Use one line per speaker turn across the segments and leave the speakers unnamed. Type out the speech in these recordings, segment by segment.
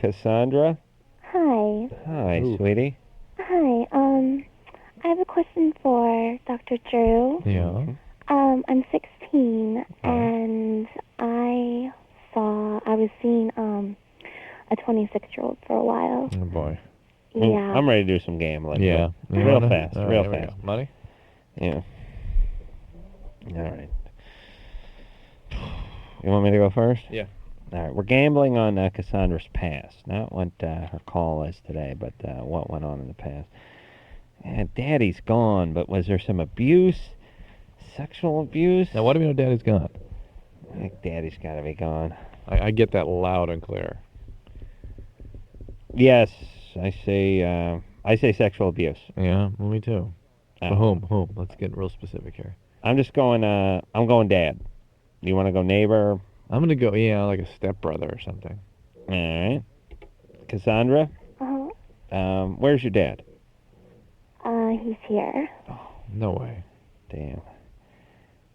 Cassandra?
Hi.
Hi,
Ooh.
sweetie.
Hi. I have a question for Dr. Drew.
Yeah.
I'm 16, and I was seeing a 26-year-old for a while.
Oh boy.
Well,
Yeah.
I'm ready to do some gambling.
Yeah. You
Real
wanna?
fast.
All right,
Real
here we
fast.
go. Money?
Yeah. All right. You want me to go first?
Yeah.
All right. We're gambling on Cassandra's past. Not what her call is today, but what went on in the past. Daddy's gone, but was there some abuse? Sexual abuse?
Now, what do we know Daddy's gone?
I think Daddy's got to be gone.
I get that loud and clear.
Yes, I say sexual abuse.
Yeah, well, me too. For whom? Whom? Let's get real specific here.
I'm just going. I'm going dad. You want to go neighbor?
I'm gonna go. Yeah, like a stepbrother or something.
All right. Cassandra, where's your dad?
He's here.
No way.
Damn.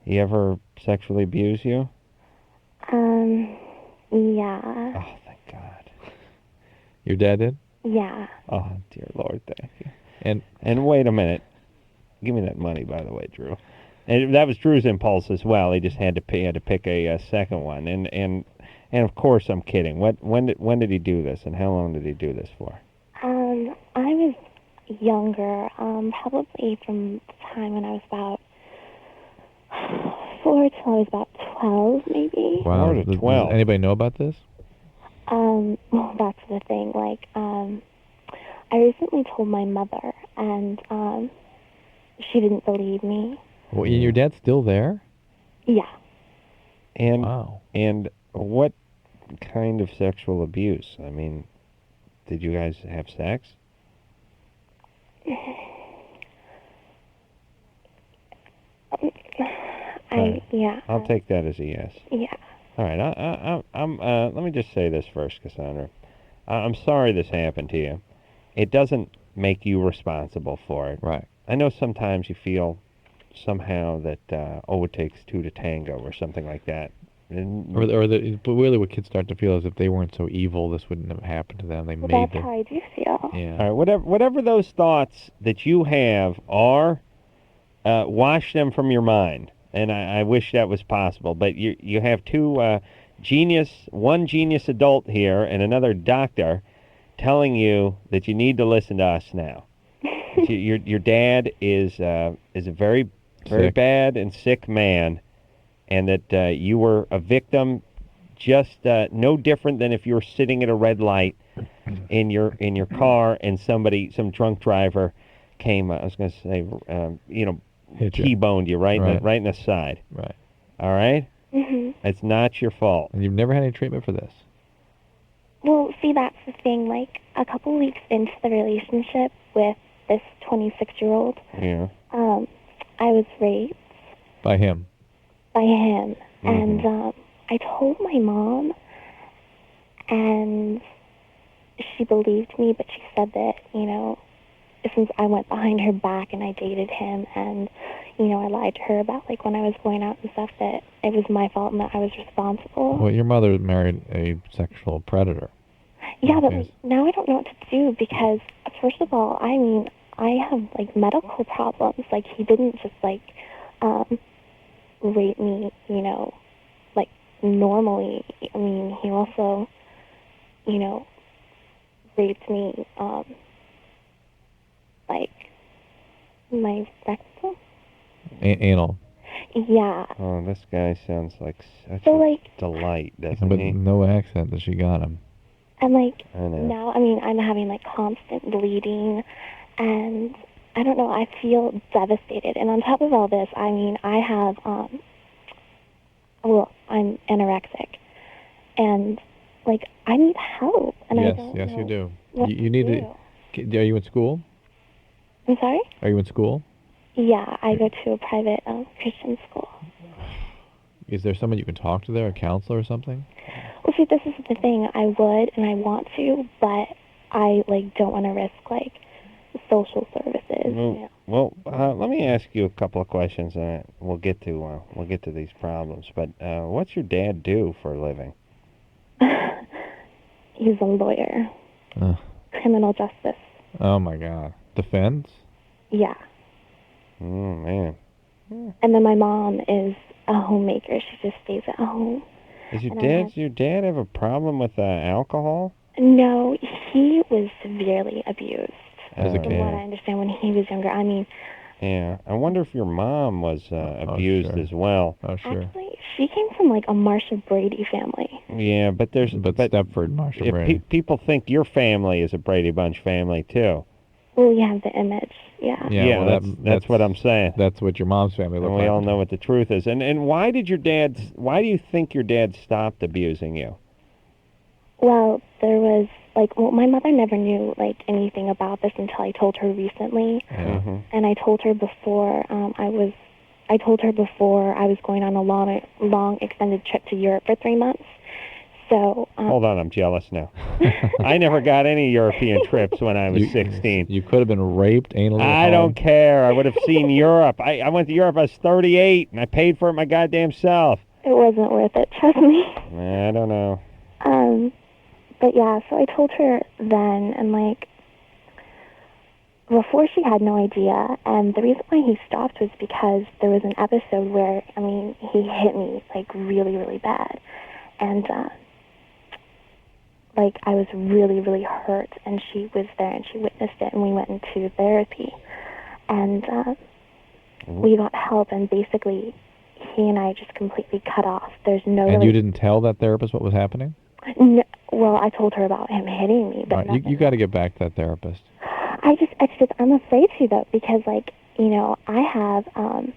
He ever sexually abuse you?
Yeah.
Oh, thank God.
Your dad did?
Yeah.
Oh, dear Lord, thank you.
And
wait a minute. Give me that money, by the way, Drew. And that was Drew's impulse as well. He just had to pick a second one. And of course, I'm kidding. When did he do this, and how long did he do this for?
I was younger, probably from the time when I was about 4 till I was about 12, maybe.
wow,
4 to 12.
Does anybody know about this?
Well, that's the thing. Like, I recently told my mother, and she didn't believe me.
Well, and your dad's still there?
Yeah.
And
Wow.
And what kind of sexual abuse? I mean, did you guys have sex?
Yeah.
I'll take that as a yes.
Yeah.
All right. I'm. Let me just say this first, Cassandra. I'm sorry this happened to you. It doesn't make you responsible for it.
Right.
I know sometimes you feel somehow that it takes two to tango or something like that.
But really, what kids start to feel is if they weren't so evil, this wouldn't have happened to them. They
Well,
made
that's
them.
how I do feel.
Yeah.
All right. Whatever those thoughts that you have are, wash them from your mind. And I wish that was possible. But you have one genius adult here and another doctor telling you that you need to listen to us now. Your dad is a very
Sick.
bad and sick man, and that you were a victim, just no different than if you were sitting at a red light in your car and some drunk driver came. I was going to say,
Hit you.
T-boned you right
Right.
in the side.
Right.
All right?
Mhm.
It's not your fault.
And you've never had any treatment for this?
Well, see, that's the thing. Like, a couple weeks into the relationship with this 26-year-old,
Yeah.
I was raped
By him?
by him.
Mm-hmm.
And I told my mom, and she believed me, but she said that, since I went behind her back and I dated him, and, I lied to her about, like, when I was going out and stuff, that it was my fault and that I was responsible.
Well, your mother married a sexual predator.
Yeah, but
Yes.
now I don't know what to do because, first of all, I mean, I have, like, medical problems. Like, he didn't just, like, rape me, like, normally. I mean, he also, raped me, like, my rectum.
Anal.
Yeah.
Oh, this guy sounds like such
So,
a
like,
delight, doesn't
But
he?
no accent that she got him.
and, like,
I know.
now, I mean, I'm having, like, constant bleeding, and I don't know, I feel devastated. And on top of all this, I mean, I have, I'm anorexic, and, like, I need help, and I don't
Yes,
know
you do.
what
You need
to do.
Are you in school?
I'm sorry?
Are you in school?
Yeah, I go to a private Christian school.
Is there someone you can talk to there, a counselor or something?
Well, see, this is the thing. I would, and I want to, but I, like, don't want to risk, like, social services.
Well, let me ask you a couple of questions, and we'll get to these problems. But what's your dad do for a living?
He's a lawyer.
Uh,
Criminal justice.
oh my God. Defense?
Yeah.
Oh, man.
And then my mom is a homemaker. She just stays at home.
Does
And I have-
your dad have a problem with alcohol?
No, he was severely abused.
As a
Oh,
From
kid.
what I understand, when he was younger. I mean,
yeah. I wonder if your mom was abused
sure.
as well.
Oh, sure.
actually, she came from like a Marsha Brady family.
Yeah, but there's
But Stepford, Marsha
if
Brady.
people think your family is a Brady Bunch family too.
Well, we have the image. Yeah.
Yeah, well,
that's what I'm saying.
That's what your mom's family looked
And
like.
we all know what the truth is. And why do you think your dad stopped abusing you?
Well, there was my mother never knew like anything about this until I told her recently.
Yeah.
Mm-hmm.
And I told her before I told her before I was going on a long extended trip to Europe for 3 months. So
Hold on, I'm jealous now. I never got any European trips when I was 16.
You could have been raped anally.
I don't care. I would have seen Europe. I went to Europe. I was 38, and I paid for it my goddamn self.
it wasn't worth it, trust me.
I don't know.
But yeah, so I told her then, and like before she had no idea, and the reason why he stopped was because there was an episode where, I mean, he hit me like really, really bad. And like I was really, really hurt, and she was there and she witnessed it, and we went into therapy, and we got help, and basically he and I just completely cut off. There's no.
And you didn't tell that therapist what was happening?
No, well, I told her about him hitting me, but
All right, you got to get back to that therapist.
I'm afraid to though, because like I have I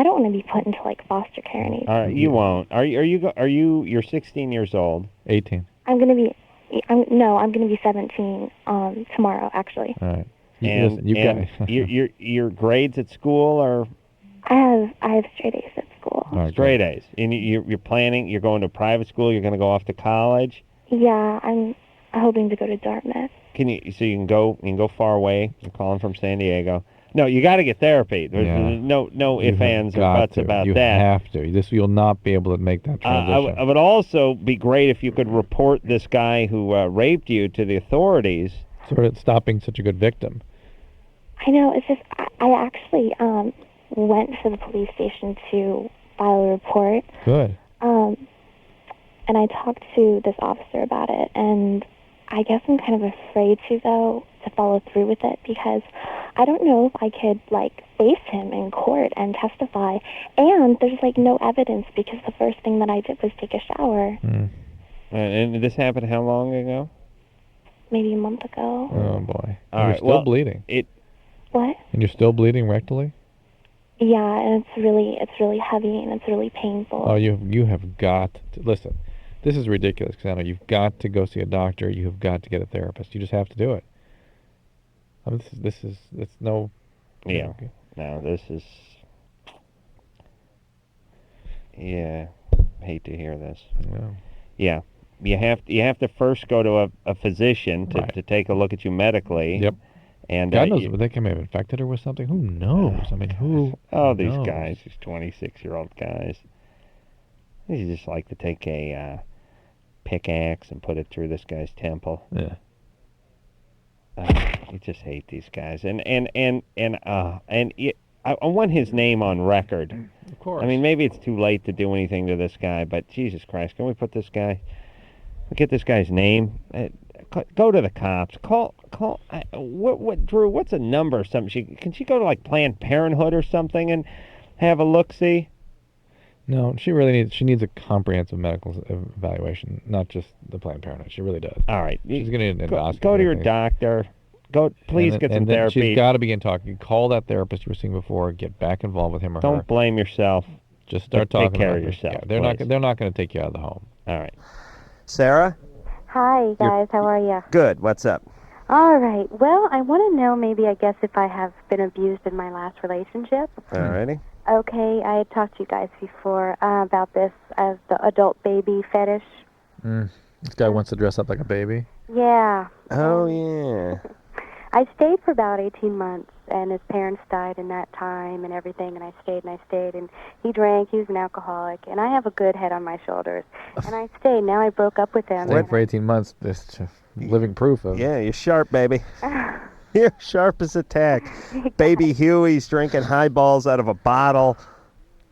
don't want to be put into like foster care or anything.
You won't. You're 16 years old.
18.
I'm gonna be 17 tomorrow actually.
All right.
And
Listen,
your grades at school are
I have straight A's at school.
All right,
straight A's. And you're planning. You're going to private school. You're going to go off to college.
Yeah, I'm hoping to go to Dartmouth.
So you can go far away. I'm calling from San Diego. No, you got to get therapy. There's no ifs, ands, or buts about
you
that.
You have to. You'll not be able to make that transition.
I would also be great if you could report this guy who raped you to the authorities.
Sort of stopping such a good victim.
I know. It's just I actually went to the police station to file a report.
Good.
And I talked to this officer about it, and I guess I'm kind of afraid to follow through with it, because I don't know if I could like face him in court and testify, and there's like no evidence because the first thing that I did was take a shower.
And this happened how long ago?
Maybe a month ago.
Oh boy.
All
You're still bleeding.
What?
And you're still bleeding rectally?
Yeah, and it's really heavy and it's really painful.
Oh, you have got to listen. This is ridiculous, Cassandra. You've got to go see a doctor. You have got to get a therapist. You just have to do it. I mean, this is no.
Yeah. No, this is. Yeah, hate to hear this.
No.
Yeah, you have to first go to a physician to take a look at you medically.
Yep.
And
God knows, but they can have infected her with something. Who knows? I mean, who?
Oh, these
knows?
guys, these 26-year-old guys. They just like to take a pickaxe and put it through this guy's temple.
Yeah.
You just hate these guys, and I want his name on record.
Of course.
I mean, maybe it's too late to do anything to this guy, but Jesus Christ, can we put this guy? Get this guy's name. Go to the cops. Call. What Drew? What's a number or something? Can she go to like Planned Parenthood or something and have a look see?
No, she needs a comprehensive medical evaluation, not just the Planned Parenthood. She really does.
All right.
She's going to need an endoscopy.
Go to your doctor. Please get some therapy.
She's got to begin talking. Call that therapist you were seeing before. Get back involved with him or her.
Don't blame yourself.
Just start talking.
Take care
about
of yourself.
Yeah, they're not going to take you out of the home.
All right. Sarah?
Hi, guys. How are you?
Good. What's up?
All right. Well, I want to know if I have been abused in my last relationship.
All righty.
Okay, I had talked to you guys before about this as the adult baby fetish.
This guy wants to dress up like a baby.
Yeah.
Oh, yeah.
I stayed for about 18 months, and his parents died in that time and everything, and I stayed, and he drank, he was an alcoholic, and I have a good head on my shoulders, and I stayed. Now I broke up with him.
Stayed for 18 months, just living proof of.
Yeah, you're sharp, baby. You're sharp as a tack. Baby Huey's drinking highballs out of a bottle.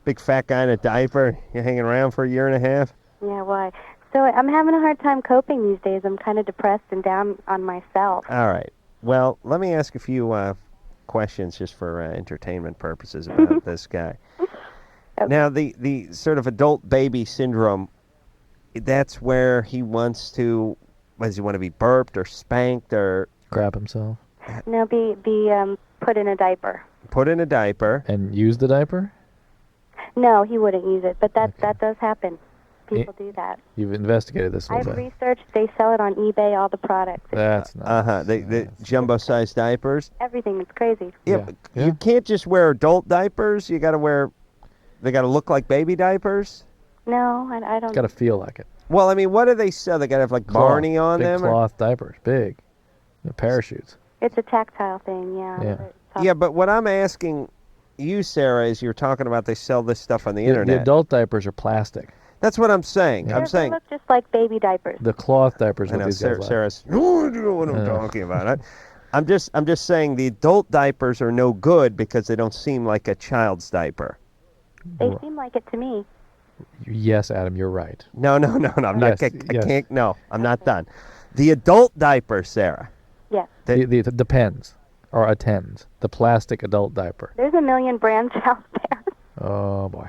Big fat guy in a diaper. You're hanging around for a year and a half?
Yeah, why? So I'm having a hard time coping these days. I'm kind of depressed and down on myself.
All right. Well, let me ask a few questions just for entertainment purposes about this guy.
Okay.
Now, the sort of adult baby syndrome, that's where he wants to, does he want to be burped or spanked or
Crap himself.
No, be put in a diaper.
put in a diaper?
And use the diaper?
No, he wouldn't use it, but that does happen. People do that.
You've investigated this a
I've
little bit.
researched. They sell it on eBay, all the products.
That's nice.
The jumbo-sized diapers?
Everything. It's crazy.
Yeah,
Yeah.
but
Yeah.
you can't just wear adult diapers. You got to wear, they got to look like baby diapers?
No, I don't.
It's got to feel like it.
Well, I mean, what do they sell? They got to have like
Cloth.
Barney on
Big
them? or-
cloth diapers. Big. The parachutes.
It's a tactile thing, yeah.
Yeah.
It's soft.
Yeah, but what I'm asking you, Sarah, is you're talking about they sell this stuff on the
The
internet.
adult diapers are plastic.
That's what I'm saying.
Yeah.
I'm
They
saying.
look just like baby diapers.
The cloth diapers
I
are
know
these guys like.
Sarah's. Oh, you know what I'm
Yeah.
talking about. I'm just saying the adult diapers are no good because they don't seem like a child's diaper.
They seem like it to me.
Yes, Adam, you're right.
No. I'm not.
Yes,
I
yes.
can't. No, I'm not done. The adult diaper, Sarah.
Yes.
The depends or attends. The plastic adult diaper.
There's a million brands out there.
Oh boy.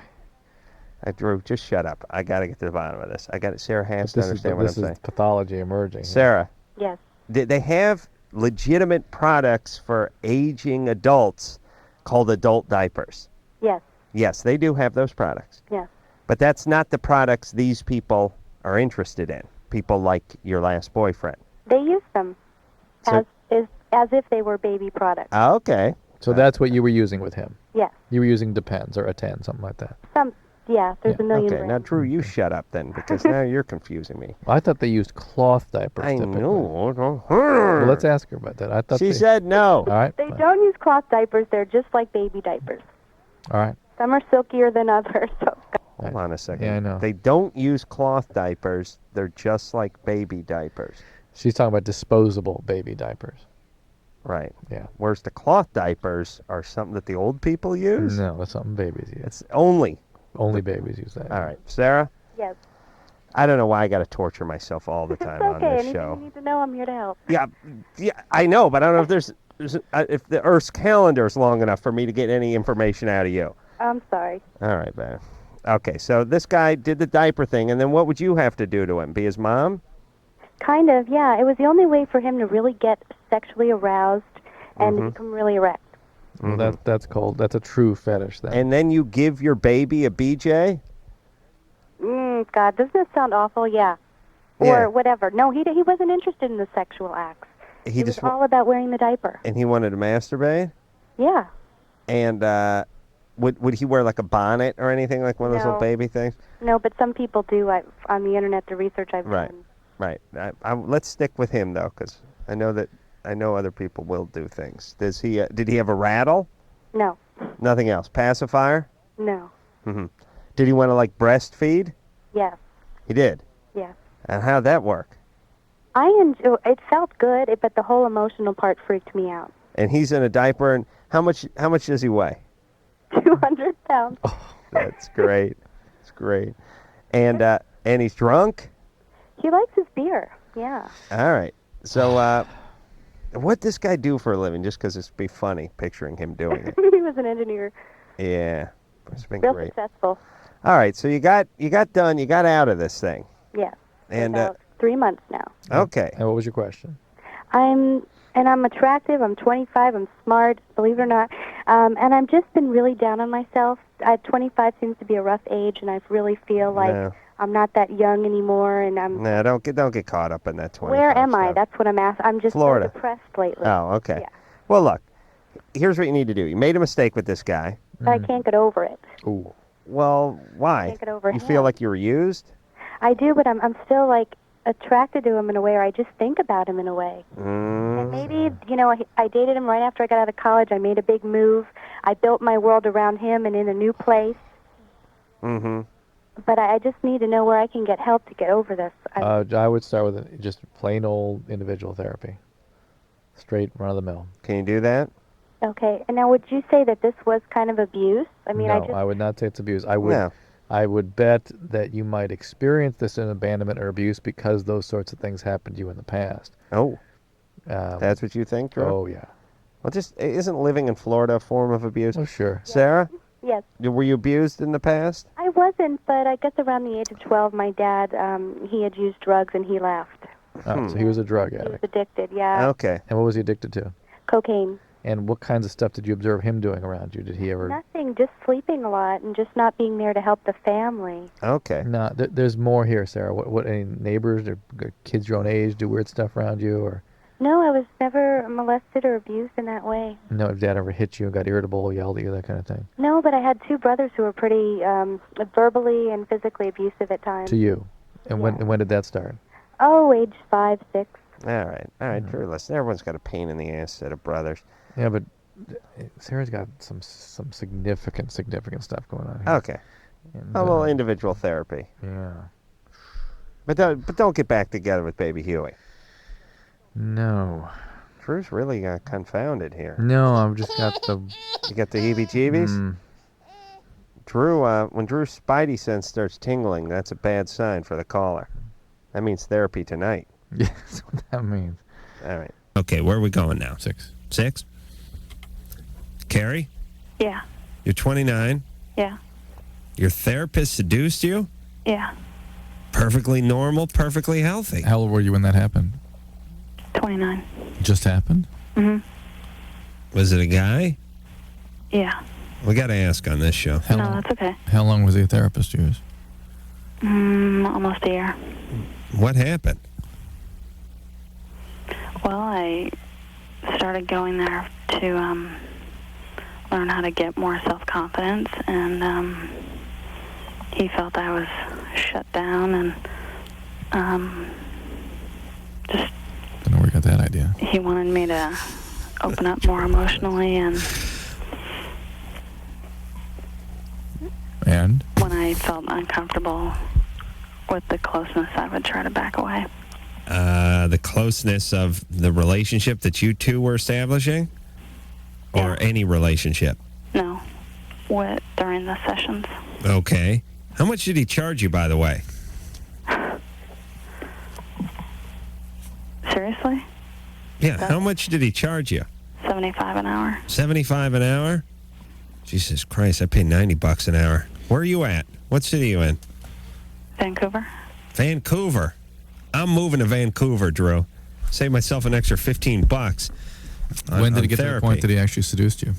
Drew, just shut up. I got to get to the bottom of this. Sarah has to
This is
understand what I'm
this is
saying.
pathology emerging.
Sarah,
Yes.
they have legitimate products for aging adults called adult diapers.
Yes.
Yes, they do have those products.
Yes.
But that's not the products these people are interested in. People like your last boyfriend.
They use them
So-
as if they were baby products.
Ah, okay.
So that's what you were using with him.
Yes.
You were using depends or attend, something like that.
Yeah, there's
Yeah.
a million
Okay, now
brands.
Drew, you shut up then, because now you're confusing me.
I thought they used cloth diapers.
I
typically.
know.
Well, let's ask her about that. I thought
She
they,
said no.
All right.
They
fine.
don't use cloth diapers. They're just like baby diapers.
All right.
Some are silkier than others. So
Hold on a second.
Yeah, I know.
They don't use cloth diapers. They're just like baby diapers.
She's talking about disposable baby diapers.
Right.
Yeah.
Whereas the cloth diapers are something that the old people use.
No, that's something babies use.
It's only.
Only babies use that.
All right. Sarah,
yes.
I don't know why I got to torture myself all the
It's
time on
okay.
this
Anything
show.
you need to know, I'm here to help.
Yeah, I know, but I don't know if if the Earth's calendar is long enough for me to get any information out of you.
I'm sorry.
All right, man. Okay, so this guy did the diaper thing, and then what would you have to do to him? Be his mom?
Kind of, yeah. It was the only way for him to really get sexually aroused and
Mm-hmm.
to become really erect.
Well, that's a true fetish then.
And then you give your baby a BJ?
God, doesn't that sound awful? Yeah. Or
Yeah.
whatever. No, he wasn't interested in the sexual acts.
He
was
just
all about wearing the diaper.
and he wanted to masturbate?
Yeah.
And would he wear like a bonnet or anything, like one of those
No.
little baby things?
No, but some people do. On the internet, the research I've
Right.
done.
Right. Let's stick with him though, because I know other people will do things. Does he? Did he have a rattle?
No.
Nothing else. Pacifier?
No.
Mm-hmm. Did he want to like breastfeed?
Yes.
He did.
Yes.
And how'd that work?
I enjoy. It felt good, but the whole emotional part freaked me out.
And he's in a diaper. And how much does he weigh?
200 pounds.
That's great. It's great. And he's drunk.
He likes his beer. Yeah.
All right. So what this guy do for a living? Just because it's be funny picturing him doing it.
He was an engineer.
Yeah. It's been
Real
great.
successful.
All right. So you got done. You got out of this thing.
Yes.
And
About 3 months now.
okay.
And what was your question?
I'm attractive. I'm 25. I'm smart, believe it or not. And I've just been really down on myself. 25 seems to be a rough age, and I really feel like
No.
I'm not that young anymore. And I'm.
Nah, don't get caught up in that 20.
Where am I? That's what I'm asking. I'm just
Florida.
so depressed lately.
Oh, okay.
Yeah.
Well, look. Here's what you need to do. You made a mistake with this guy.
But I can't get over it.
Ooh.
Well, why?
Can't get over
You
him.
feel like you were used?
I do, but I'm still like attracted to him in a way, or I just think about him in a way. And maybe, I dated him right after I got out of college. I made a big move. I built my world around him and in a new place.
Mm-hmm.
But I just need to know where I can get help to get over this.
I would start with just plain old individual therapy. Straight run of the mill.
Can you do that?
Okay. And now, would you say that this was kind of abuse? I mean,
No, I would not say it's abuse. I would bet that you might experience this in abandonment or abuse because those sorts of things happened to you in the past.
Oh, that's what you think, Drew?
Oh, yeah.
Well, isn't living in Florida a form of abuse?
Oh, sure.
Sarah?
Yes.
Were you abused in the past?
I wasn't, but I guess around the age of 12, my dad, he had used drugs and he left.
Oh, so he was a drug
He was
addict.
addicted, yeah.
Okay.
And what was he addicted to?
Cocaine.
And what kinds of stuff did you observe him doing around you? Did he ever...
Nothing, just sleeping a lot and just not being there to help the family.
Okay.
No, there's more here, Sarah. What any neighbors or kids your own age do weird stuff around you? Or
No, I was never molested or abused in that way.
no, if dad ever hit you, got irritable, yelled at you, that kind of thing?
No, but I had two brothers who were pretty verbally and physically abusive at times.
To you? And when did that start?
Oh, age 5, 6.
All right, Drew, listen, everyone's got a pain in the ass set of brothers.
Yeah, but Sarah's got some significant stuff going on here.
Okay.
And,
A little individual therapy.
Yeah.
But don't get back together with baby Huey.
No.
Drew's really confounded here.
No, I've just got the...
You got the heebie-jeebies? Drew, when Drew's spidey sense starts tingling, that's a bad sign for the caller. That means therapy tonight.
Yeah, that's what that means.
All right. Okay, where are we going now?
6.
6? Carrie?
Yeah.
You're 29.
Yeah.
Your therapist seduced you?
Yeah.
Perfectly normal, perfectly healthy.
How old were you when that happened?
29.
Just happened?
Mm-hmm.
Was it a guy?
Yeah.
We got to ask on this show.
How
No,
long,
that's okay.
How long was he a therapist yours?
Almost a year.
What happened?
Well, I started going there to learn how to get more self-confidence, and he felt I was shut down, and just...
Don't know where you got that idea.
He wanted me to open up more emotionally, and when I felt uncomfortable with the closeness, I would try to back away.
The closeness of the relationship that you two were establishing? Or any relationship?
No. During the sessions.
Okay. How much did he charge you, by the way?
Seriously?
Yeah, how much did he charge you?
$75 an hour.
$75 an hour? Jesus Christ, I pay $90 an hour. Where are you at? What city are you in?
Vancouver.
Vancouver. I'm moving to Vancouver, Drew. Save myself an extra $15.
When did it get to the point that he actually seduced you?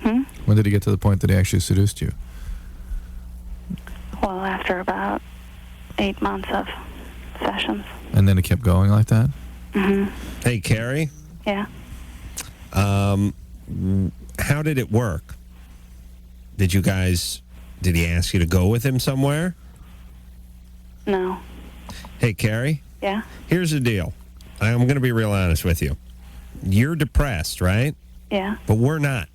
When did he get to the point that he actually seduced you?
Well, after about 8 months of sessions.
And then it kept going like that?
Mm-hmm.
Hey, Carrie?
Yeah.
How did it work? Did he ask you to go with him somewhere?
No.
Hey, Carrie?
Yeah?
Here's the deal. I'm going to be real honest with you. You're depressed, right?
Yeah.
But we're not.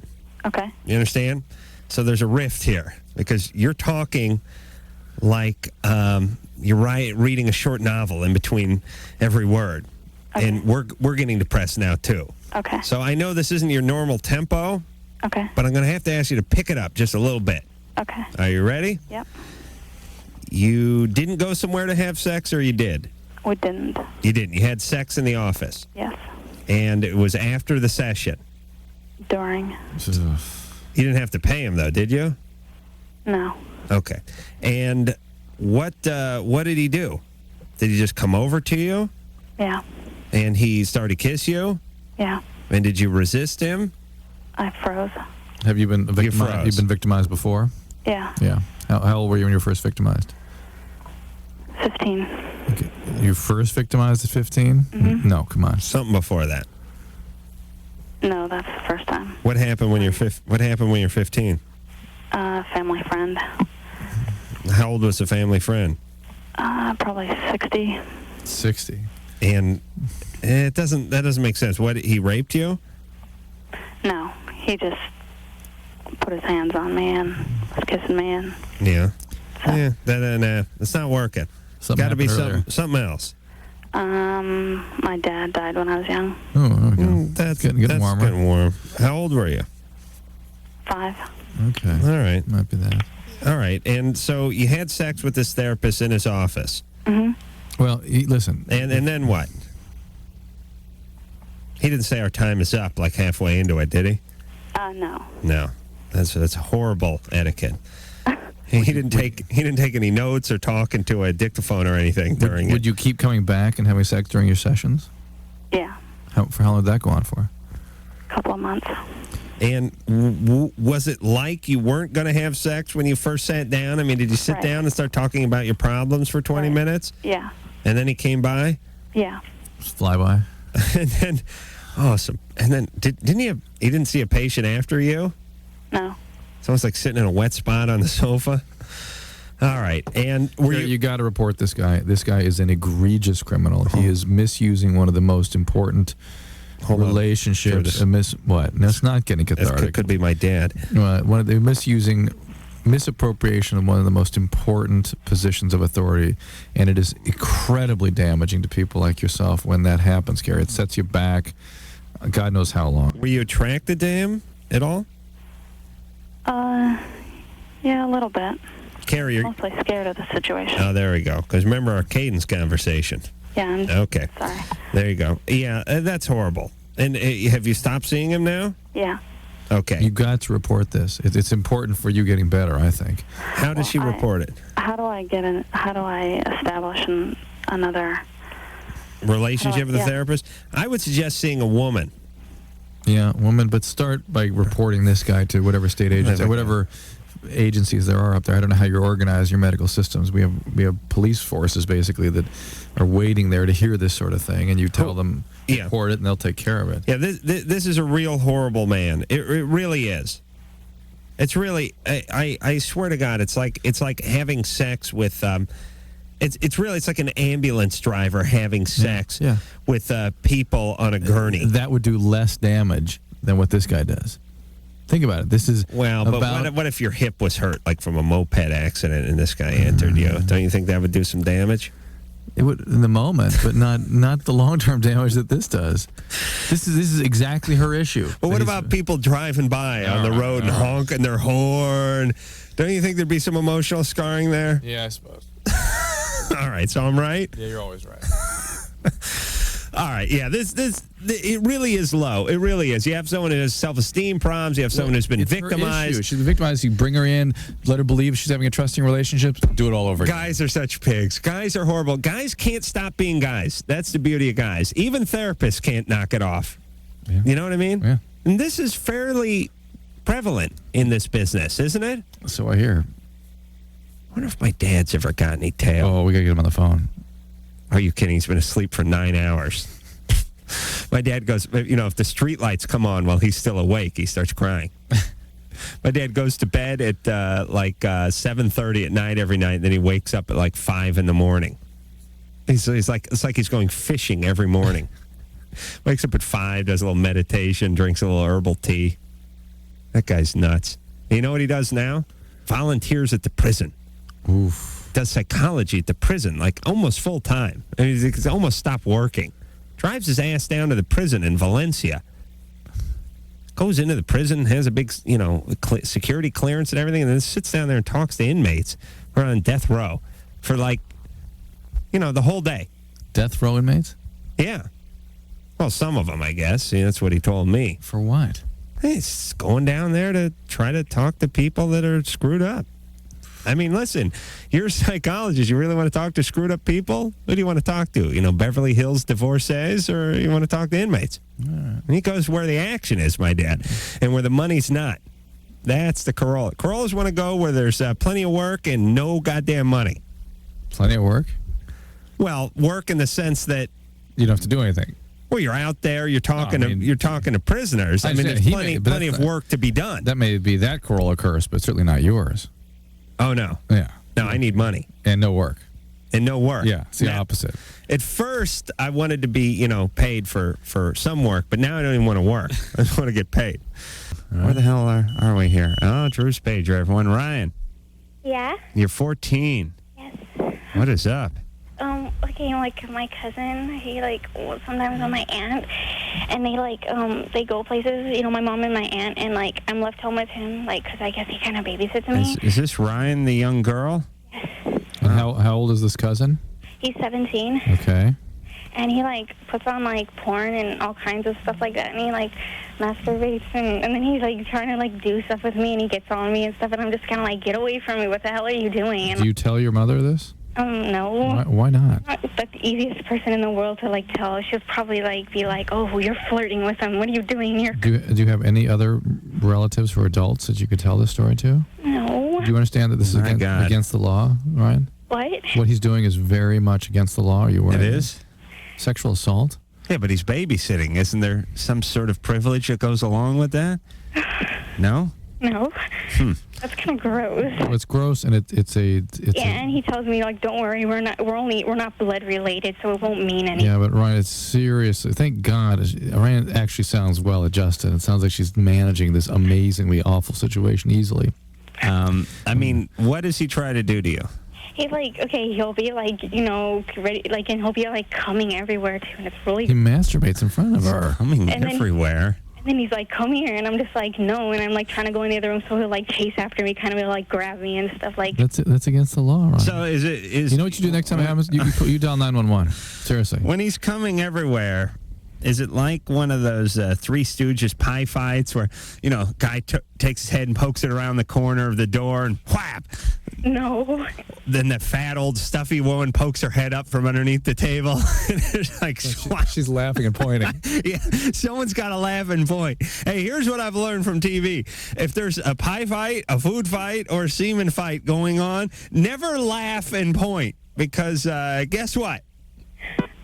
Okay.
You understand? So there's a rift here because you're talking like you're reading a short novel in between every word.
Okay.
And we're getting depressed now, too.
Okay.
So I know this isn't your normal tempo,
Okay.
but I'm going to have to ask you to pick it up just a little bit.
Okay.
Are you ready?
Yep.
You didn't go somewhere to have sex, or you did?
We didn't.
You didn't. You had sex in the office.
Yes.
And it was after the session.
During.
You didn't have to pay him, though, did you?
No.
Okay. And what did he do? Did he just come over to you?
Yeah.
And he started to kiss you?
Yeah.
And did you resist him?
I froze.
Have you been victimized?
froze.
You've been victimized before?
Yeah.
Yeah. How old were you when you were first victimized?
15.
Okay. You first victimized at 15?
Mm-hmm.
No, come on.
Something before that.
No, that's the first time.
What happened when you're 15?
Family friend.
How old was the family friend?
Probably 60.
60.
And that doesn't make sense. What, he raped you?
No, he just put his hands on me and was kissing me, and
Yeah.
So.
Yeah, it's not working.
Something
Got to be
happened earlier.
something else.
my dad died when I was young.
Oh, there we go.
That's
getting warmer.
Getting warm. How old were you?
5.
Okay.
All right.
Might be that.
All right. And so you had sex with this therapist in his office.
Mm-hmm.
Well, listen.
And then what? He didn't say our time is up like halfway into it, did he?
No.
No. That's horrible etiquette. He didn't take any notes or talking to a dictaphone or anything during
Would you keep coming back and having sex during your sessions?
Yeah.
For how long did that go on for?
A couple of months.
And was it like you weren't going to have sex when you first sat down? I mean, did you sit
Right.
down and start talking about your problems for 20
Right.
minutes?
Yeah.
And then he came by?
Yeah.
Just fly by?
And then, awesome. And then, he didn't see a patient after you?
No.
It's almost like sitting in a wet spot on the sofa. All right. And were
You got to report this guy. This guy is an egregious criminal. He is misusing one of the most important relationships. What? No, it's not getting cathartic.
That could be my dad.
One of the misappropriation of one of the most important positions of authority, and it is incredibly damaging to people like yourself when that happens, Gary. It sets you back God knows how long.
Were you attracted to him at all?
Yeah, a little bit.
Carrie, you're...
Mostly scared of the situation.
Oh, there we go. Because remember our cadence conversation.
Yeah, I'm
Okay.
sorry.
There you go. Yeah, that's horrible. And have you stopped seeing him now?
Yeah.
Okay.
You got to report this. It's important for you getting better, I think.
How does she report it?
How do I establish another
Relationship with a
yeah.
therapist? I would suggest seeing a woman.
Yeah, woman, but start by reporting this guy to whatever state agency, or whatever agencies there are up there. I don't know how you organize your medical systems. We have police forces basically that are waiting there to hear this sort of thing, and you tell them report it, and they'll take care of it.
Yeah, this is a real horrible man. It really is. It's really. I swear to God, it's like having sex with. It's like an ambulance driver having sex with people on a gurney.
That would do less damage than what this guy does. Think about it. This is
but what if your hip was hurt, like from a moped accident, and this guy entered you? Don't you think that would do some damage?
It would in the moment, but not the long-term damage that this does. This is exactly her issue.
But what about people driving by on the road and honking their horn? Don't you think there'd be some emotional scarring there?
Yeah, I suppose.
All right, so I'm right?
Yeah, you're always right.
All right, yeah, it really is low. It really is. You have someone who has self-esteem problems. You have someone who's been victimized.
She's been victimized. You bring her in, let her believe she's having a trusting relationship, do it all over again.
Guys are such pigs. Guys are horrible. Guys can't stop being guys. That's the beauty of guys. Even therapists can't knock it off.
Yeah.
You know what I mean?
Yeah.
And this is fairly prevalent in this business, isn't it?
So I hear.
I wonder if my dad's ever got any tail.
Oh, we got to get him on the phone.
Are you kidding? He's been asleep for 9 hours. My dad goes, if the street lights come on while he's still awake, he starts crying. My dad goes to bed at 7:30 at night every night. Then he wakes up at like 5 in the morning. It's like he's going fishing every morning. Wakes up at 5, does a little meditation, drinks a little herbal tea. That guy's nuts. You know what he does now? Volunteers at the prison.
Oof.
Does psychology at the prison, like almost full time. I mean, he's almost stopped working. Drives his ass down to the prison in Valencia. Goes into the prison, has a big, security clearance and everything, and then sits down there and talks to inmates who are on death row for the whole day.
Death row inmates?
Yeah. Well, some of them, I guess. That's what he told me.
For what?
He's going down there to try to talk to people that are screwed up. I mean, listen, you're a psychologist. You really want to talk to screwed up people? Who do you want to talk to? Beverly Hills divorcees, or you want to talk to inmates? And he goes where the action is, my dad, and where the money's not. That's the Carolla. Corollas want to go where there's plenty of work and no goddamn money.
Plenty of work?
Well, work in the sense that
you don't have to do anything.
Well, you're out there. You're talking to prisoners. I mean, there's plenty of work to be done.
That may be that Carolla curse, but certainly not yours.
Oh no.
Yeah.
No, I need money
and no work.
and no work.
Yeah, it's the
Now,
opposite.
At first, I wanted to be, paid for some work, but now I don't even want to work. I just want to get paid. Right. Where the hell are we here? Oh, Drew's pager, everyone. Ryan,
Yeah?
you're 14.
Yes.
What is up?
Okay, like my cousin, he sometimes with my aunt, and they go places, my mom and my aunt, and I'm left home with him, because I guess he kind of babysits me.
Is this Ryan, the young girl?
Yes.
And how old is this cousin?
He's 17.
Okay.
And he puts on porn and all kinds of stuff like that, and he masturbates, and then he's trying to do stuff with me, and he gets on me and stuff, and I'm just kind of get away from me. What the hell are you doing? And
Do you tell your mother this?
No.
Why not?
That's the easiest person in the world to tell. She'll probably be oh, you're flirting with him. What are you doing here?
Do you have any other relatives who are adults that you could tell this story to?
No.
Do you understand that this is against the law, Ryan?
What?
What he's doing is very much against the law. Are you aware?
It is?
Sexual assault?
Yeah, but he's babysitting. Isn't there some sort of privilege that goes along with that? No?
No. That's kind of gross.
Well, it's gross, and it's
and he tells me don't worry, we're not blood related, so it won't mean anything.
Yeah, but Ryan, it's serious. Thank God, Ryan actually sounds well adjusted. It sounds like she's managing this amazingly awful situation easily.
I mean, what does he try to do to you?
He's okay, he'll be ready, and he'll be coming everywhere too, and it's really.
He masturbates in front of her.
Coming everywhere.
And then he's come here, and I'm just no, and I'm trying to go in the other room, so he'll chase after me, kind of grab me and stuff
That's against the law, right?
So is
you know what you do next time it happens? You dial 911. Seriously.
When he's coming everywhere, is it like one of those Three Stooges pie fights where guy takes his head and pokes it around the corner of the door and whap?
No.
Then the fat old stuffy woman pokes her head up from underneath the table. And it's
she's laughing and pointing.
Yeah, someone's got to laugh and point. Hey, here's what I've learned from TV. If there's a pie fight, a food fight, or a semen fight going on, never laugh and point because guess what?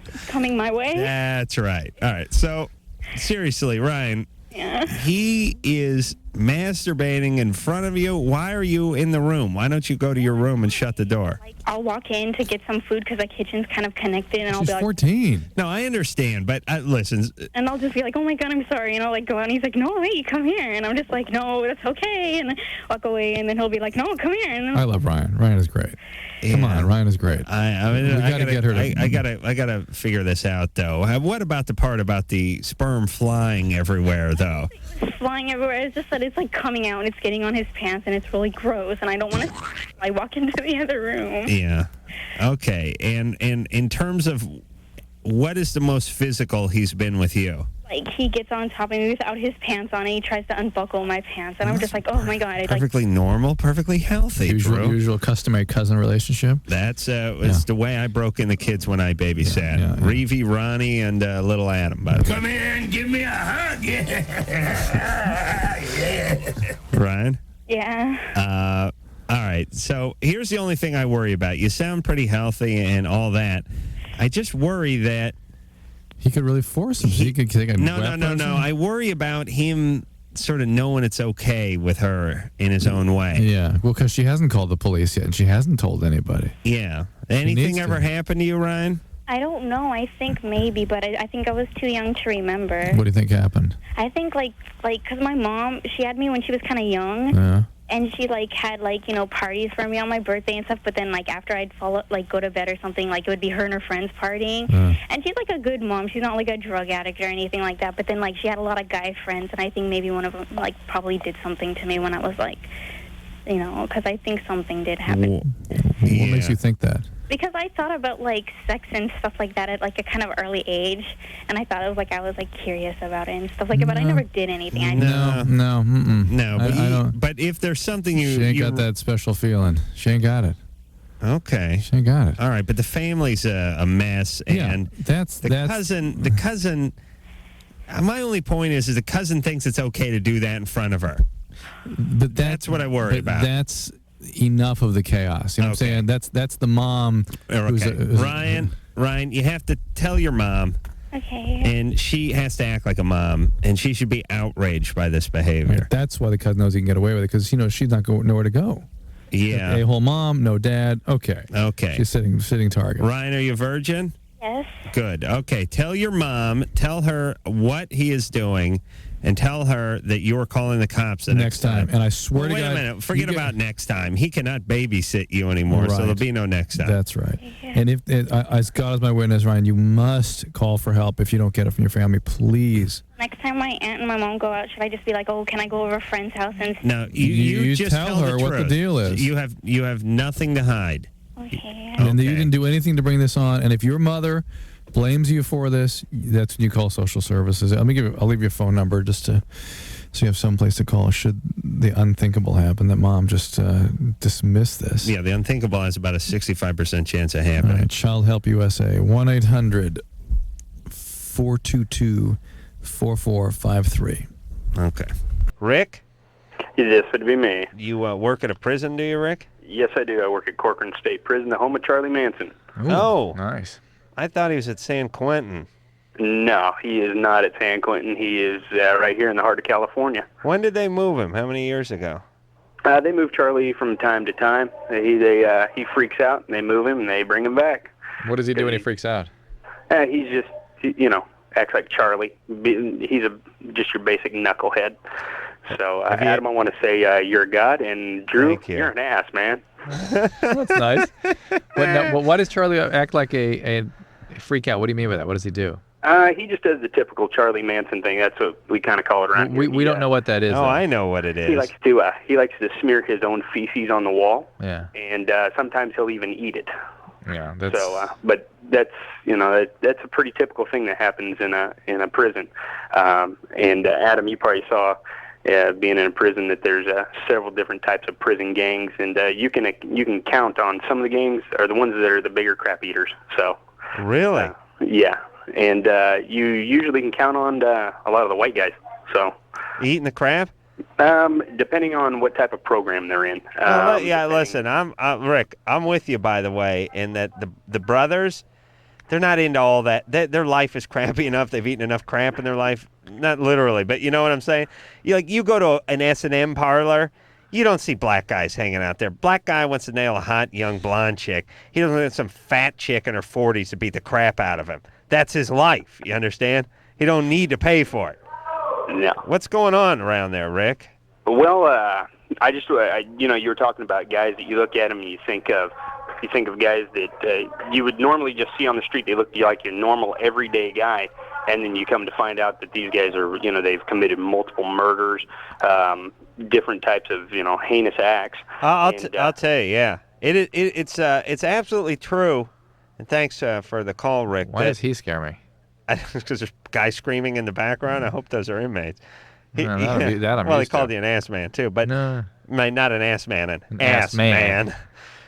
It's coming my way.
That's right. All right. So, seriously, Ryan.
Yeah.
He is masturbating in front of you. Why are you in the room? Why don't you go to your room and shut the door?
I'll walk in to get some food because the kitchen's kind of connected, and I'll
She's
be
14.
No, I understand, but listen.
And I'll just be oh my God, I'm sorry, and I'll go out, and he's no, wait, come here, and I'm just no, that's okay, and walk away, and then he'll be no, come here, and then
I love Ryan. Ryan is great.
Yeah.
Come on, Ryan is great.
I gotta figure this out though. What about the part about the sperm flying everywhere though?
It's flying everywhere. It's just that it's coming out and it's getting on his pants, and it's really gross, and I don't want to. I walk into the other room.
Yeah. Okay. And in terms of what is the most physical he's been with you?
He gets on top of me without his pants on, and he tries to unbuckle my pants, and I'm just oh my God.
Perfectly normal, perfectly healthy.
Usual customary cousin relationship.
That's it's the way I broke in the kids when I babysat.
Yeah.
Reevy, Ronnie, and little Adam. By the way.
Come here and give me a hug. Yeah.
Ryan?
Yeah.
All right. So here's the only thing I worry about. You sound pretty healthy and all that. I just worry that
he could really force him. So he could take a
No. I worry about him sort of knowing it's okay with her in his own way.
Yeah. Well, because she hasn't called the police yet, and she hasn't told anybody.
Yeah. Anything ever happened to you, Ryan?
I don't know. I think maybe, but I think I was too young to remember.
What do you think happened?
I think because my mom, she had me when she was kind of young.
Yeah.
And she had parties for me on my birthday and stuff. But then after I'd go to bed or something, it would be her and her friends partying. And she's a good mom. She's not a drug addict or anything like that. But then she had a lot of guy friends, and I think maybe one of them probably did something to me when I was because I think something did happen.
What makes you think that?
Because I thought about sex and stuff like that at a kind of early age, and I thought it was I was curious about it and stuff like that. But I never did anything.
No.
But if there's something
she ain't got that special feeling. She ain't got it.
Okay.
She ain't got it.
All right, but the family's a mess, and the cousin. My only point is the cousin thinks it's okay to do that in front of her.
But
that's what I worry about.
That's enough of the chaos. You know what I'm saying? That's the mom.
Okay. Ryan, you have to tell your mom.
Okay.
And she has to act like a mom, and she should be outraged by this behavior.
Right. That's why the cousin knows he can get away with it, because she's not going nowhere to go.
Yeah.
A-hole mom, no dad. Okay.
Okay.
She's sitting target.
Ryan, are you a virgin?
Yes.
Good. Okay. Tell your mom, tell her what he is doing, and tell her that you are calling the cops the next time.
And I swear to
Wait
God.
a minute. Forget about next time. He cannot babysit you anymore, so there'll be no next time.
That's right. And if as God is my witness, Ryan, you must call for help if you don't get it from your family, please.
Next time my aunt and my mom go out, should I just be like, oh, can I go over a friend's house and...
No, you just
tell her what the deal is.
You have nothing to hide.
Okay.
And you didn't do anything to bring this on. And if your mother blames you for this, that's when you call social services. I'll leave you a phone number just so you have some place to call should the unthinkable happen, that mom just dismiss this.
Yeah, the unthinkable has about a 65% chance of happening.
All right, Child Help USA, 1-800-422-4453.
Okay. Rick?
This would be me.
You work at a prison, do you, Rick?
Yes, I do. I work at Corcoran State Prison, the home of Charlie Manson.
Ooh,
oh.
Nice.
I thought he was at San Quentin.
No, he is not at San Quentin. He is right here in the heart of California.
When did they move him? How many years ago?
They move Charlie from time to time. He freaks out, and they move him, and they bring him back.
What does he do when he freaks out?
He's just, acts like Charlie. He's just your basic knucklehead. So, Adam, I want to say you're a god, and Drew, you're an ass, man.
That's nice. Why does Charlie act like a freak out? What do you mean by that? What does he do?
He just does the typical Charlie Manson thing. That's what we kind of call it around here.
We don't know what that is.
Oh, I know what it is.
He likes to smear his own feces on the wall.
Yeah.
And sometimes he'll even eat it.
Yeah. That's...
So, but that's that's a pretty typical thing that happens in a prison. And Adam, you probably saw. Being in a prison, that there's several different types of prison gangs, and you can count on some of the gangs are the ones that are the bigger crap eaters. So
really,
yeah, and you usually can count on a lot of the white guys. So
eating the crap,
depending on what type of program they're in.
Listen, I'm Rick. I'm with you, by the way, in that the brothers. They're not into all that. Their life is crappy enough. They've eaten enough crap in their life. Not literally, but you know what I'm saying? You go to an S&M parlor, you don't see black guys hanging out there. Black guy wants to nail a hot, young, blonde chick. He doesn't want some fat chick in her 40s to beat the crap out of him. That's his life, you understand? He don't need to pay for it.
No.
What's going on around there, Rick?
Well, you were talking about guys that you look at them and you think of guys that you would normally just see on the street. They look like your normal, everyday guy, and then you come to find out that these guys are, they've committed multiple murders, different types of, heinous acts.
I'll tell you, yeah, it's absolutely true. And thanks for the call, Rick.
Why does he scare me?
Because there's guys screaming in the background. I hope those are inmates.
Well,
he called you an ass man too, but
no.
Not an ass man, an
ass man.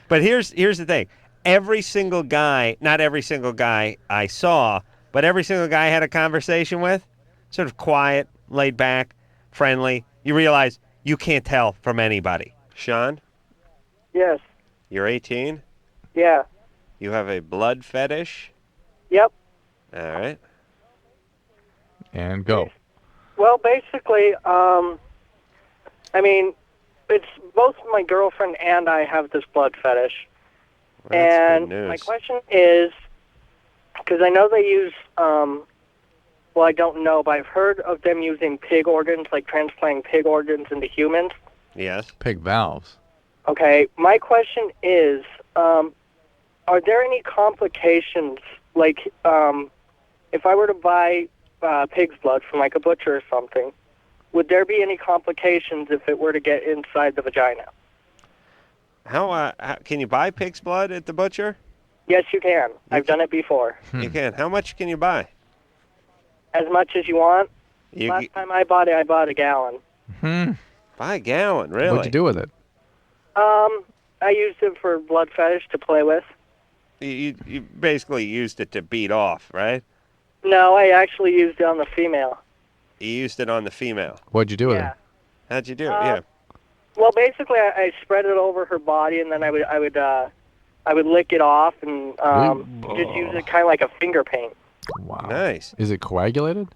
But here's the thing. Every single guy, not every single guy I saw, but every single guy I had a conversation with, sort of quiet, laid back, friendly. You realize you can't tell from anybody. Sean?
Yes.
You're 18?
Yeah.
You have a blood fetish?
Yep.
All right.
And go.
Well, basically, it's both my girlfriend and I have this blood fetish.
Well, that's
and
good news.
My question is, because I know they use, well, I don't know, but I've heard of them using pig organs, like transplanting pig organs into humans.
Yes.
Pig valves.
Okay, my question is, are there any complications, like, if I were to buy pig's blood from, like, a butcher or something, would there be any complications if it were to get inside the vagina?
How can you buy pig's blood at the butcher?
Yes, you can. I've done it before.
You can. How much can you buy?
As much as you want. Last time I bought a gallon.
Buy a gallon, really?
What'd you do with it?
I used it for blood fetish to play with.
You basically used it to beat off, right?
No, I actually used it on the female.
You used it on the female.
What'd you do with it?
How'd you do it? Yeah.
Well, basically, I spread it over her body, and then I would lick it off and just use it kind of like a finger paint.
Wow.
Nice.
Is it coagulated?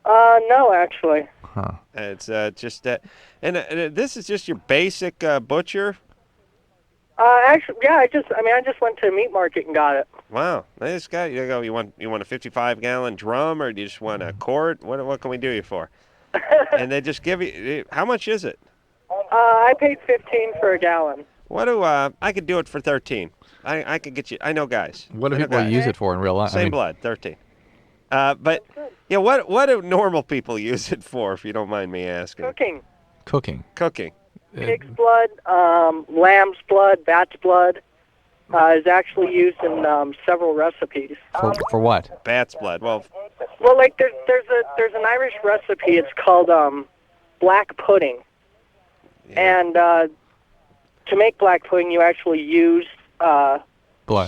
No, actually.
Huh.
It's just that, and this is just your basic butcher.
Actually, yeah, I just went to a meat market and got it.
Wow, this guy. You go. You want a 55-gallon drum, or do you just want a quart? What can we do you for? And they just give you. How much is it?
I paid $15 for a gallon.
What do I could do it for 13. I could get you. I know guys.
What do
I know
people
guys.
use it for in real life?
Same blood, 13. But yeah, what do normal people use it for? If you don't mind me asking.
Cooking.
Cooking.
Pig's blood, lamb's blood, bat's blood is actually used in several recipes.
For what?
Bat's blood. Well,
like there's an Irish recipe. It's called black pudding, and to make black pudding, you actually use
blood.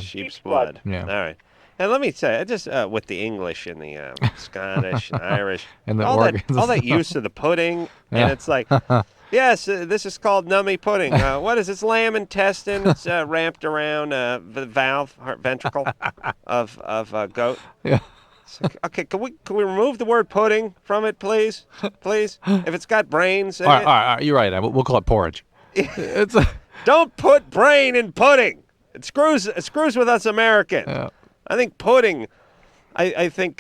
Sheep's blood.
Yeah.
All right. And let me say, I just with the English and the Scottish and Irish,
and the
all that use of the pudding, and it's like. Yes, this is called nummy pudding. What is this? Lamb intestine. It's wrapped around the valve, ventricle of goat.
Yeah.
Like, okay, can we remove the word pudding from it, please? Please, if it's got brains in
All
it.
right, you're right. We'll call it porridge.
Don't put brain in pudding. It screws with us Americans.
Yeah.
I think pudding. I think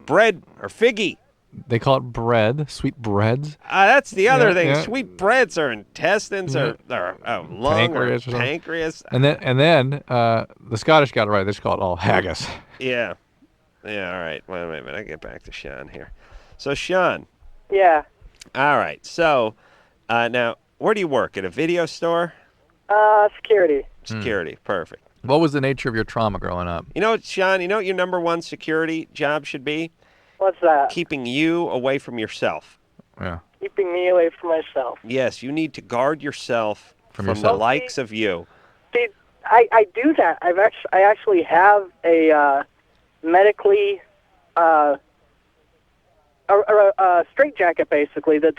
bread or figgy.
They call it bread, sweet breads.
That's the other thing.
Yeah.
Sweet breads are intestines or lung
Pancreas
or pancreas.
And then the Scottish got it right. They just call it all haggis.
Yeah. Yeah, all right. Wait a minute. I get back to Sean here. So, Sean.
Yeah.
All right. So, now, where do you work? At a video store?
Security.
Security. Perfect.
What was the nature of your trauma growing up?
You know, Sean, you know what your number one security job should be?
What's that?
Keeping you away from yourself.
Yeah.
Keeping me away from myself.
Yes, you need to guard yourself from the
yourself.
likes of you.
See, I do that. I actually have a medically a straitjacket basically that's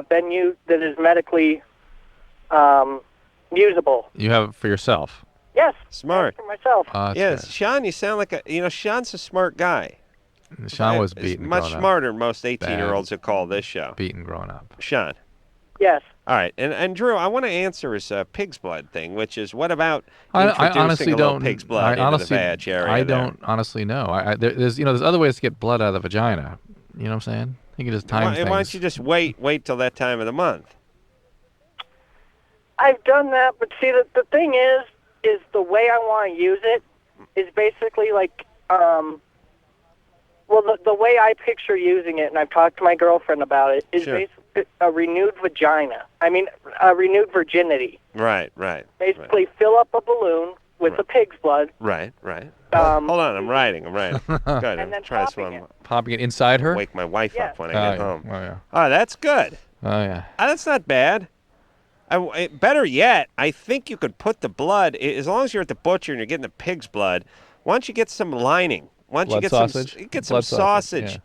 been used, that is medically usable.
You have it for yourself.
Yes.
Smart.
For myself.
Yes, good. Sean, you sound like Sean's a smart guy.
Sean was beaten
much
growing
smarter than most 18-year-olds who call this show.
Beaten growing up.
Sean.
Yes.
All right, and Drew, I want to answer his pig's blood thing, which is what about
I
introducing
honestly
a little
don't.
pig's blood into the vag area?
I don't honestly know. There's other ways to get blood out of the vagina. You know what I'm saying? You can just time things.
Why don't you just wait till that time of the month?
I've done that, but see, the thing is the way I want to use it is basically like, well, the way I picture using it, and I've talked to my girlfriend about it, is basically a renewed vagina. I mean, a renewed virginity.
Right.
Basically, fill up a balloon with the pig's blood.
Right. Hold on, I'm writing. Go ahead,
and then
try this one.
Popping it inside her?
Wake my wife up when I get home.
Oh, yeah.
Oh, that's good.
Oh, yeah.
That's not bad. Better yet, I think you could put the blood, as long as you're at the butcher and you're getting the pig's blood, why don't you get some lining? Why don't you get some sausage?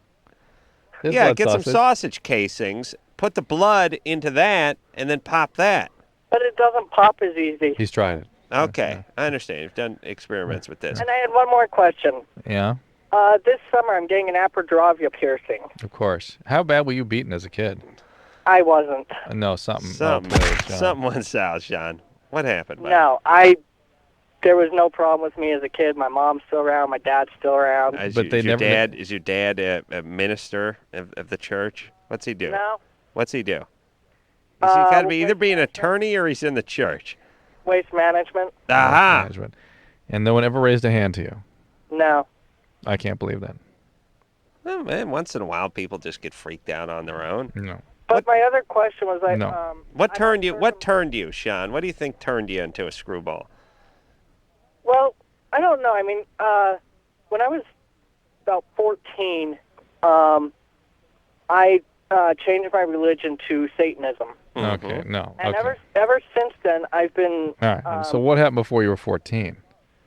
Yeah,
get some sausage casings, put the blood into that, and then pop that.
But it doesn't pop as easy.
He's tried it.
Okay, I understand. You've done experiments with this.
And I had one more question.
Yeah?
This summer I'm getting an apodrovia piercing.
Of course. How bad were you beaten as a kid?
I wasn't.
No, something
went south, Sean. What happened? Buddy?
No, there was no problem with me as a kid. My mom's still around. My dad's still around.
Is your dad a minister of the church? What's he do?
No.
What's he do? He's got to be either be an attorney or he's in the church.
Waste management.
Aha.
Waste management. And no one ever raised a hand to you?
No.
I can't believe that.
Well, man, once in a while people just get freaked out on their own.
No.
But my other question was like,
no.
What turned you, Sean? What do you think turned you into a screwball?
Well, I don't know. I mean, when I was about 14, I changed my religion to Satanism.
Okay, no.
And
okay.
ever since then, I've been...
All right, so what happened before you were 14?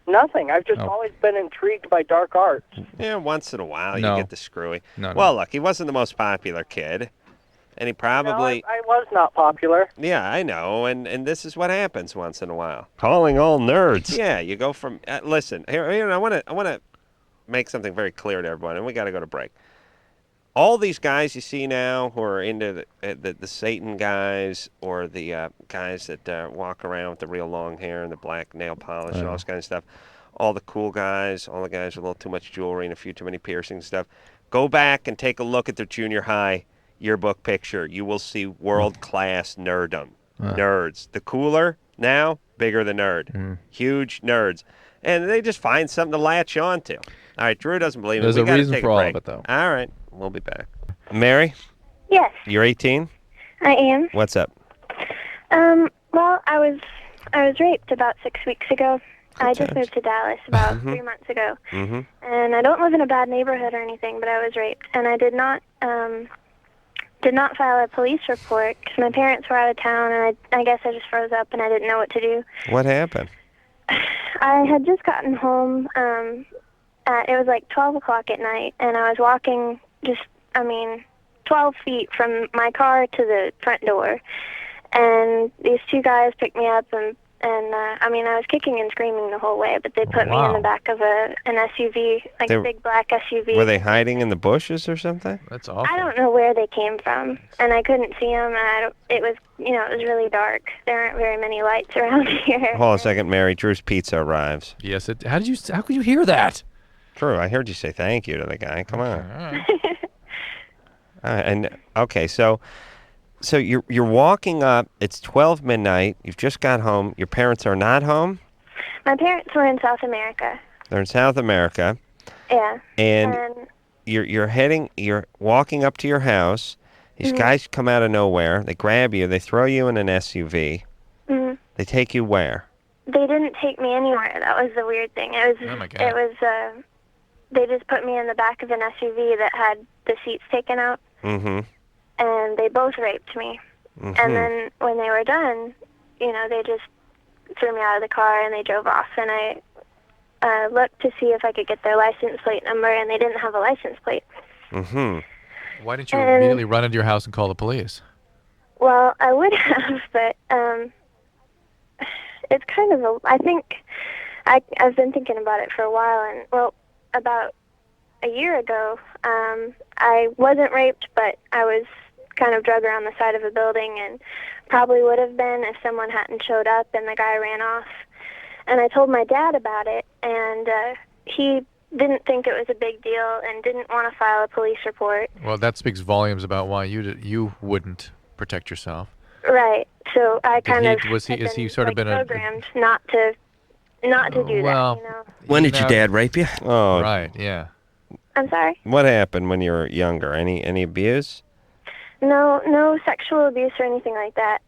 Nothing. I've just always been intrigued by dark arts.
Yeah, once in a while you get the screwy.
No.
Well, look, he wasn't the most popular kid. And he probably...
No, I was not popular.
Yeah, I know, and this is what happens once in a while.
Calling all nerds.
Yeah, you go from... listen, here I want to make something very clear to everyone, and we got to go to break. all these guys you see now who are into the Satan guys or the guys that walk around with the real long hair and the black nail polish and all this kind of stuff, all the cool guys, all the guys with a little too much jewelry and a few too many piercings and stuff, go back and take a look at their junior high yearbook picture. You will see world-class nerddom. Nerds. The cooler now, bigger the nerd. Huge nerds. And they just find something to latch on to. All right, Drew doesn't believe me.
There's
We
a
gotta
reason
take
for
a
all
break.
of it, though.
All right, we'll be back. Mary,
Yes,
you're 18?
I am.
What's up?
Well, I was raped about 6 weeks ago. I just
times.
moved to Dallas about 3 months ago.
Mm-hmm.
And I don't live in a bad neighborhood or anything, but I was raped. And I did not file a police report because my parents were out of town, and I guess I just froze up and I didn't know what to do.
What happened?
I had just gotten home. It was like 12 o'clock at night, and I was walking 12 feet from my car to the front door. And these two guys picked me up, and I was kicking and screaming the whole way, but they put me in the back of an SUV, a big black SUV.
Were they hiding in the bushes or something?
That's awful.
I don't know where they came from, and I couldn't see them. It was really dark. There aren't very many lights around here.
Hold on a second, Mary. Drew's pizza arrives.
Yes. How could you hear that?
Drew, I heard you say thank you to the guy. Come on.
All right.
Okay, so you're walking up. It's 12 midnight. You've just got home. Your parents are not home?
My parents were in South America.
They're in South America.
Yeah.
And you're walking up to your house. These guys come out of nowhere. They grab you. They throw you in an SUV.
Mm-hmm.
They take you where?
They didn't take me anywhere. That was the weird thing.
Oh my God.
They just put me in the back of an SUV that had the seats taken out.
Mm-hmm.
And they both raped me.
Mm-hmm.
And then when they were done, they just threw me out of the car and they drove off. And I looked to see if I could get their license plate number, and they didn't have a license plate.
Mm-hmm.
Why didn't you immediately run into your house and call the police?
Well, I would have, but it's kind of I think I've been thinking about it for a while, and about a year ago, I wasn't raped, but I was kind of drug around the side of a building, and probably would have been if someone hadn't showed up and the guy ran off. And I told my dad about it, and he didn't think it was a big deal and didn't want to file a police report.
Well, that speaks volumes about why you wouldn't protect yourself.
Right. So I
Is he sort of been
programmed not to do
well,
that.
When did your dad rape you?
Oh,
Right. Yeah.
I'm sorry?
What happened when you were younger? Any abuse?
No sexual abuse or anything like that.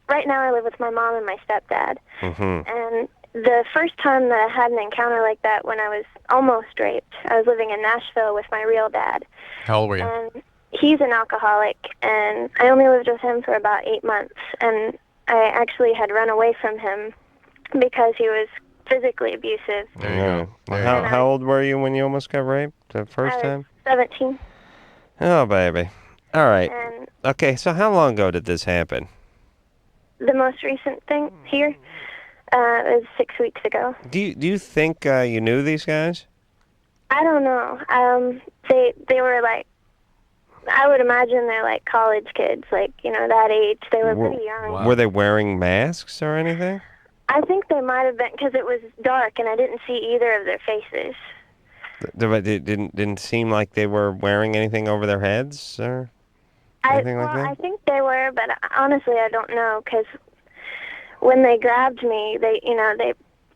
Right now I live with my mom and my stepdad.
Mm-hmm.
And the first time that I had an encounter like that, when I was almost raped, I was living in Nashville with my real dad.
How old were you?
And he's an alcoholic, and I only lived with him for about 8 months. And I actually had run away from him because he was physically abusive.
There you go.
Well, how old were you when you almost got raped the first
I
time?
was 17.
Oh, baby. All right.
And
Okay, so how long ago did this happen?
the most recent thing here was 6 weeks ago.
Do you think you knew these guys?
I don't know. They were like, I would imagine they're like college kids, like, that age. They were pretty young.
Wow.
Were they wearing masks or anything?
I think they might have been, because it was dark and I didn't see either of their faces.
It didn't seem like they were wearing anything over their heads or anything like that?
I think they were, but honestly, I don't know, because when they grabbed me,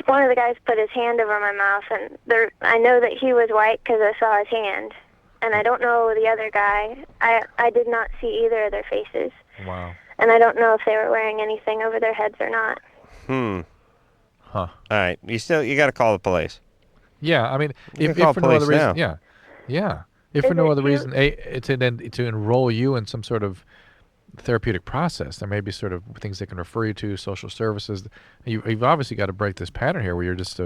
one of the guys put his hand over my mouth, and I know that he was white because I saw his hand, and I don't know the other guy. I did not see either of their faces.
Wow.
And I don't know if they were wearing anything over their heads or not.
Huh.
Huh.
All right. You got to call the police.
Yeah, I mean,
You
if
can call
for no other
police
reason,
now.
yeah. If for no other reason, to enroll you in some sort of therapeutic process, there may be sort of things they can refer you to, social services. You've obviously got to break this pattern here, where you're just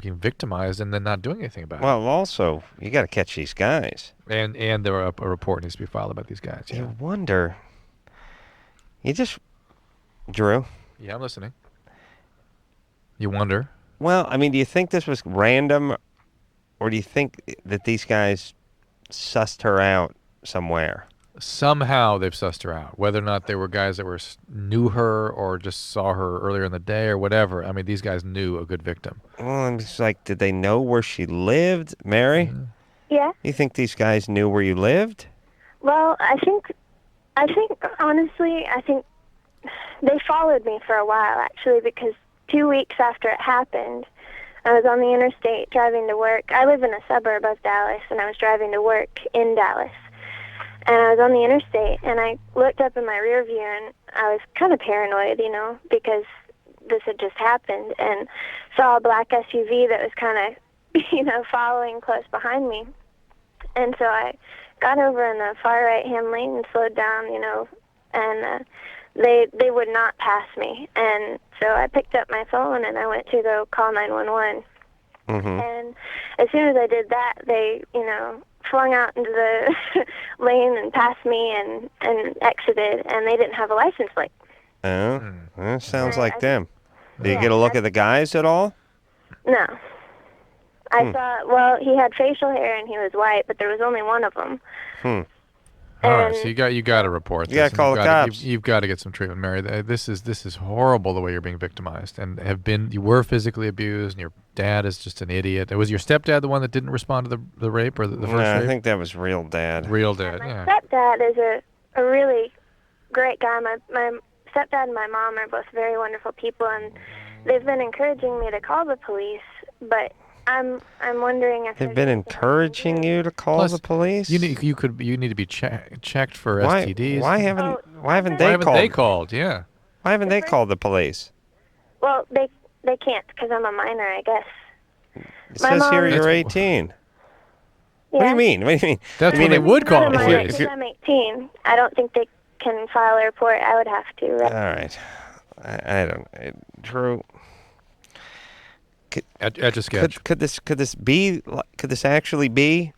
being victimized and then not doing anything about it.
Well, also, you got to catch these guys.
And there a report needs to be filed about these guys. Yeah.
You wonder. Drew.
Yeah, I'm listening. You wonder.
Well, I mean, do you think this was random, or do you think that these guys sussed her out somewhere.
Somehow they've sussed her out. Whether or not they were guys that knew her or just saw her earlier in the day or whatever. I mean, these guys knew a good victim.
Well, it's like, did they know where she lived, Mary?
Yeah.
You think these guys knew where you lived?
Well, I think honestly, I think they followed me for a while, actually, because 2 weeks after it happened, I was on the interstate driving to work. I live in a suburb of Dallas, and I was driving to work in Dallas. And I was on the interstate, and I looked up in my rear view, and I was kind of paranoid, because this had just happened, and saw a black SUV that was kind of, following close behind me. And so I got over in the far right-hand lane and slowed down, and they would not pass me. And so I picked up my phone, and I went to go call 911.
Mm-hmm.
And as soon as I did that, they, flung out into the lane and passed me and exited, and they didn't have a license plate.
Oh, that sounds like them. Did you
Yeah,
get a look at the guys at all?
No. I saw, well, he had facial hair and he was white, but there was only one of them.
All right, so you got to report.
You got to call the cops.
You've got to get some treatment, Mary. This is horrible the way you're being victimized, and you were physically abused, and your dad is just an idiot. Was your stepdad the one that didn't respond to the rape or the first rape?
I think that was real dad.
Real dad,
My stepdad is a really great guy. My stepdad and my mom are both very wonderful people, and they've been encouraging me to call the police, but I'm wondering if
They've been encouraging you to call the police?
You need to be checked for STDs.
Why haven't they called?
Yeah.
Why haven't they called the police?
Well, they can't because I'm a minor, I guess.
It says here you're 18.
Yeah.
What do you mean? What do you mean?
That's when they would call the police.
Because I'm 18. I don't think they can file a report. I would have to. Right?
All right. I don't. Drew.
Etch a sketch.
Could this actually be?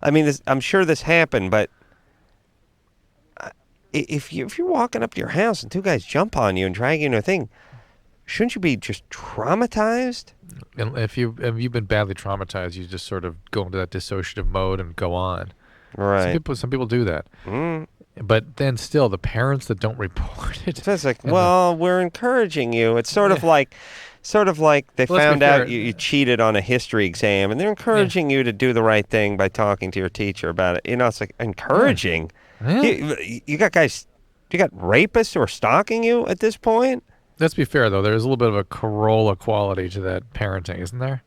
I mean, I'm sure this happened, but if you're walking up to your house and two guys jump on you and drag you into a thing, shouldn't you be just traumatized?
And if you've been badly traumatized, you just sort of go into that dissociative mode and go on.
Right.
Some people do that. But then still, the parents that don't report it.
So it's like, we're encouraging you. It's sort of like they found out you cheated on a history exam, and they're encouraging you to do the right thing by talking to your teacher about it. It's like encouraging.
Yeah.
You got rapists who are stalking you at this point?
Let's be fair, though. There's a little bit of a Carolla quality to that parenting, isn't there?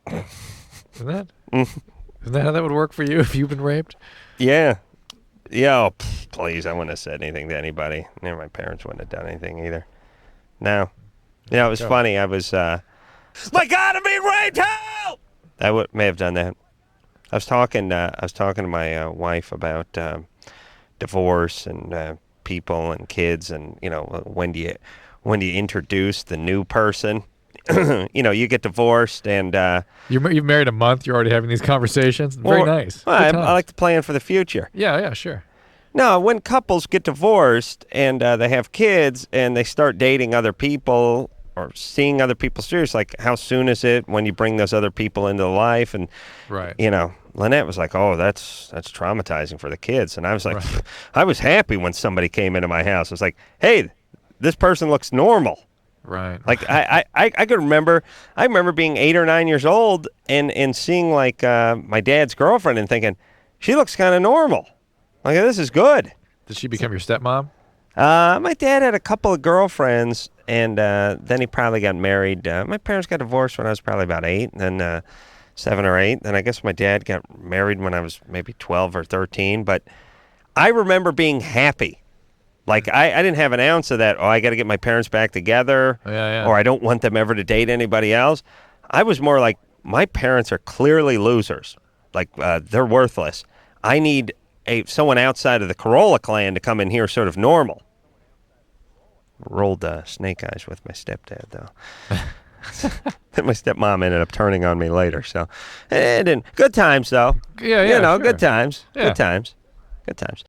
Isn't that? Isn't that how that would work for you if you've been raped?
Yeah. Yeah, oh, please, I wouldn't have said anything to anybody. My parents wouldn't have done anything either. No. It was funny. I was, my God, I'm being raped! Help! I may have done that. I was talking to my wife about divorce and people and kids, and when do you introduce the new person? You get divorced and
you've married a month. You're already having these conversations. Very nice.
Well, I like to plan for the future.
Yeah, sure.
No, when couples get divorced and they have kids and they start dating other people or seeing other people serious, like how soon is it when you bring those other people into life? And
right.
Lynette was like, "Oh, that's traumatizing for the kids," and I was like, I was happy when somebody came into my house. I was like, "Hey, this person looks normal."
Right.
Like I could remember. I remember being 8 or 9 years old and seeing like my dad's girlfriend and thinking, she looks kind of normal. Like, this is good.
Did she become your stepmom?
My dad had a couple of girlfriends, and then he probably got married. My parents got divorced when I was probably about 8, and then 7 or 8. Then I guess my dad got married when I was maybe 12 or 13. But I remember being happy. Like, I didn't have an ounce of that, I got to get my parents back together, or I don't want them ever to date anybody else. I was more like, my parents are clearly losers. Like, they're worthless. I need someone outside of the Carolla clan to come in here sort of normal. Rolled snake eyes with my stepdad, though. Then my stepmom ended up turning on me later. So, and good times, though.
Yeah, sure.
Good times.
Yeah.
Good times. Good times.